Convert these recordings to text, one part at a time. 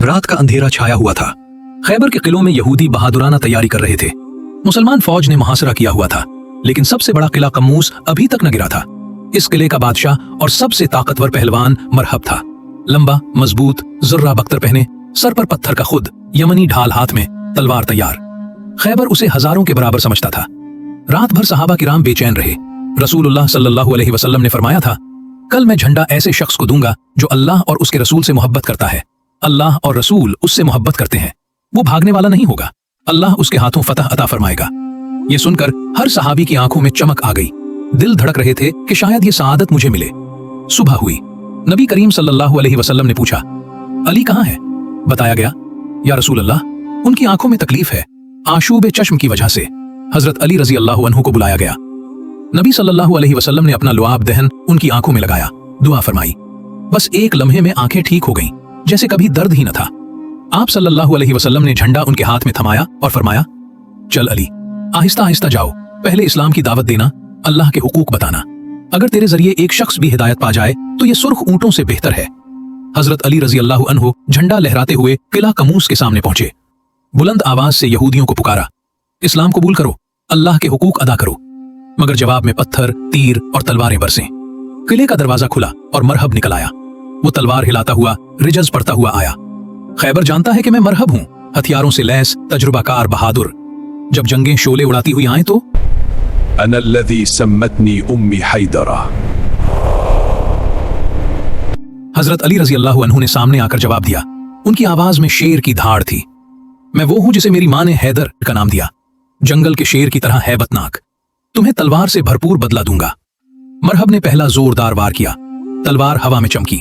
रात का अंधेरा छाया हुआ था। खैबर के किलों में यहूदी बहादुराना तैयारी कर रहे थे। मुसलमान फौज ने मुहासरा किया हुआ था, लेकिन सबसे बड़ा किला कम्मूस अभी तक न गिरा था। इस किले का बादशाह और सबसे ताकतवर पहलवान मरहब था। लंबा, मजबूत, जुर्रा बख्तर पहने, सर पर पत्थर का खुद, यमनी ढाल हाथ में, तलवार तैयार। खैबर उसे हजारों के बराबर समझता था। रात भर सहाबा किराम बेचैन रहे। रसूलुल्लाह सल्लल्लाहु अलैहि वसल्लम ने फरमाया था, कल मैं झंडा ऐसे शख्स को दूंगा जो अल्लाह और उसके रसूल से मोहब्बत करता है। अल्लाह और रसूल उससे मोहब्बत करते हैं। वो भागने वाला नहीं होगा। अल्लाह उसके हाथों फतह अता फरमाएगा। ये सुनकर हर सहाबी की आंखों में चमक आ गई। दिल धड़क रहे थे कि शायद ये सआदत मुझे मिले। सुबह हुई। नबी करीम सल्लल्लाहु अलैहि वसल्लम ने पूछा, अली कहाँ है? बताया गया, या रसूल अल्लाह, उनकी आंखों में तकलीफ है, आशूब चश्म की वजह से। हजरत अली रजी अल्लाह अन्हु को बुलाया गया। नबी सल्लल्लाहु अलैहि वसल्लम ने अपना लुआब दहन उनकी आंखों में लगाया, दुआ फरमाई। बस एक लम्हे में आंखें ठीक हो गईं, जैसे कभी दर्द ही न था। आप सल्लल्लाहु अलैहि वसल्लम ने झंडा उनके हाथ में थमाया और फरमाया, चल अली, आहिस्ता आहिस्ता जाओ। पहले इस्लाम की दावत देना, अल्लाह के हुकूक बताना। अगर तेरे जरिए एक शख्स भी हिदायत पा जाए तो ये सुर्ख ऊंटों से बेहतर है। हजरत अली रजी अल्लाह अन्हु झंडा लहराते हुए किला कमूस के सामने पहुंचे। बुलंद आवाज से यहूदियों को पुकारा, इस्लाम कबूल करो, अल्लाह के हुकूक अदा करो। मगर जवाब में पत्थर, तीर और तलवारें बरसे। किले का दरवाजा खुला और मरहब निकल आया। वो तलवार हिलाता हुआ, रिजज पड़ता हुआ आया। खैबर जानता है कि मैं मरहब हूं, हथियारों से लैस, तजुर्बाकार, बहादुर। जब जंगें शोले उड़ाती हुई आए तो अनल्लज़ी सम्मतनी उम्मी हैदरा। हजरत अली रजी अल्लाह अन्हु ने सामने आकर जवाब दिया। उनकी आवाज में शेर की धाड़ थी। मैं वो हूं जिसे मेरी मां ने हैदर का नाम दिया, जंगल के शेर की तरह हैबतनाक। तुम्हें तलवार से भरपूर बदला दूंगा। मरहब ने पहला जोरदार वार किया। तलवार हवा में चमकी।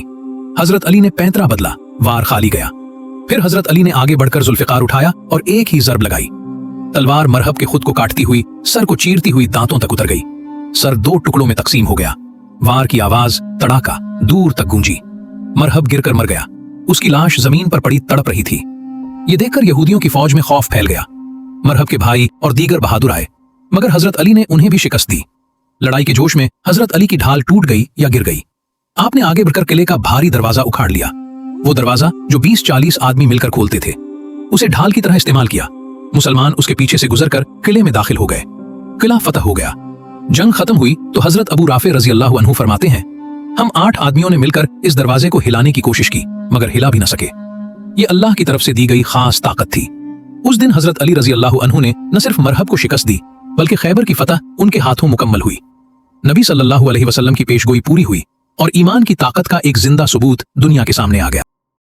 हजरत अली ने पैंतरा बदला, वार खाली गया। फिर हजरत अली ने आगे बढ़कर जुल्फिकार उठाया और एक ही जर्ब लगाई। तलवार मरहब के खुद को काटती हुई, सर को चीरती हुई दांतों तक उतर गई। सर दो टुकड़ों में तकसीम हो गया। वार की आवाज तड़ाका दूर तक गूंजी। मरहब गिरकर मर गया। उसकी लाश जमीन पर पड़ी तड़प रही थी। ये देखकर यहूदियों की फौज में खौफ फैल गया। मरहब के भाई और दीगर बहादुर आए, मगर हजरत अली ने उन्हें भी शिकस्त दी। लड़ाई के जोश में हजरत अली की ढाल टूट गई या गिर गई। आपने आगे बढ़कर किले का भारी दरवाजा उखाड़ लिया। वो दरवाजा जो 20-40 आदमी मिलकर खोलते थे, उसे ढाल की तरह इस्तेमाल किया। मुसलमान उसके पीछे से गुजरकर किले में दाखिल हो गए। किला फतह हो गया। जंग खत्म हुई तो हजरत अबू राफे रजी अल्लाह अन्हु फरमाते हैं, हम 8 आदमियों ने मिलकर इस दरवाजे को हिलाने की कोशिश की, मगर हिला भी न सके। ये अल्लाह की तरफ से दी गई खास ताकत थी। उस दिन हजरत अली रजी अल्लाह अन्हु ने न सिर्फ मरहब को शिकस्त दी, बल्कि खैबर की फतह उनके हाथों मुकम्मल हुई। नबी सल्लल्लाहु अलैहि वसल्लम की पेशगोई पूरी हुई और ईमान की ताकत का एक जिंदा सबूत दुनिया के सामने आ गया।